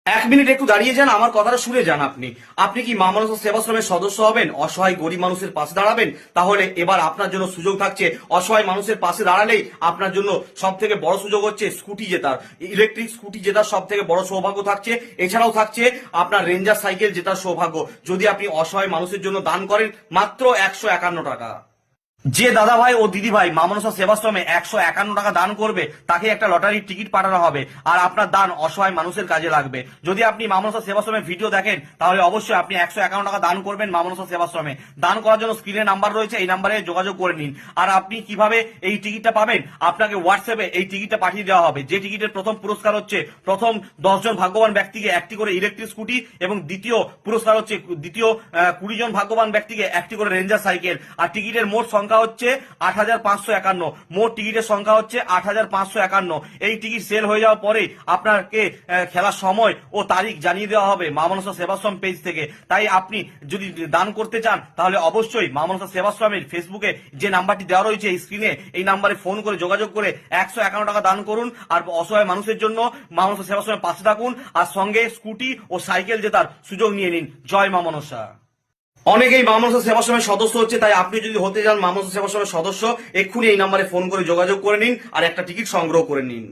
1 minute একটু দাঁড়িয়ে যান, আমার কথাটা শুনে যান। আপনি আপনি কি মা মানস সেবাশ্রমের সদস্য হবেন, অসহায় গরিব মানুষের পাশে দাঁড়াবেন? তাহলে এবার আপনার জন্য সুযোগ থাকছে। অসহায় মানুষের পাশে দাঁড়ালেই আপনার জন্য সব থেকে বড় সুযোগ হচ্ছে স্কুটি জেতার। ইলেকট্রিক স্কুটি জেতার সব থেকে বড় সৌভাগ্য থাকছে। এছাড়াও থাকছে আপনার রেঞ্জার সাইকেল জেতার সৌভাগ্য, যদি আপনি অসহায় মানুষের জন্য দান করেন মাত্র 151 টাকা। যে দাদা ভাই ও দিদি ভাই মা মনসা সেবাশ্রমে 151 টাকা দান করবে তাকে একটা লটারির টিকিট পাঠানো হবে, আর আপনার দান অসহায় মানুষের কাজে লাগবে। যদি আপনি মা মনসা সেবাশ্রমের ভিডিও দেখেন তাহলে অবশ্যই আপনি 151 টাকা দান করবেন মা মনসা সেবাশ্রমে। দান করার জন্য স্ক্রিনে নাম্বার রয়েছে, এই নাম্বারে যোগাযোগ করে নিন। আর আপনি কিভাবে এই টিকিটটা পাবেন? আপনাকে হোয়াটসঅ্যাপে এই টিকিটটা পাঠিয়ে দেওয়া হবে। যে টিকিটের প্রথম পুরস্কার হচ্ছে প্রথম 10 জন ভাগ্যবান ব্যক্তিকে একটি করে ইলেকট্রিক স্কুটি, এবং দ্বিতীয় পুরস্কার হচ্ছে দ্বিতীয় 20 জন ভাগ্যবান ব্যক্তিকে একটি করে রেঞ্জার সাইকেল। আর টিকিটের মোট সংখ্যা হচ্ছে 8551। মোট টিকিটের সংখ্যা হচ্ছে 8551। এই টিকিট সেল হয়ে যাওয়ার পরে আপনাকে খেলার সময় ও তারিখ জানিয়ে দেওয়া হবে মা মনসা সেবাশ্রম পেজ থেকে। তাই আপনি যদি দান করতে চান তাহলে অবশ্যই মা মনসা সেবাশ্রমের ফেসবুকে যে নাম্বারটি দেওয়া রয়েছে এই স্ক্রিনে, এই নাম্বারে ফোন করে যোগাযোগ করে 151 টাকা দান করুন। আর অসহায় মানুষের জন্য মা মনসা সেবাশ্রমের পাশে থাকুন, আর সঙ্গে স্কুটি ও সাইকেল জেতার সুযোগ নিয়ে নিন। জয় মা মনসা। অনেকেই মা মনসা সেবাশ্রমের সদস্য হচ্ছে, তাই আপনি যদি হতে চান মা মনসা সেবাশ্রমের সদস্য, এক্ষুনি এই নাম্বারে ফোন করে যোগাযোগ করে নিন আর একটা টিকিট সংগ্রহ করে নিন।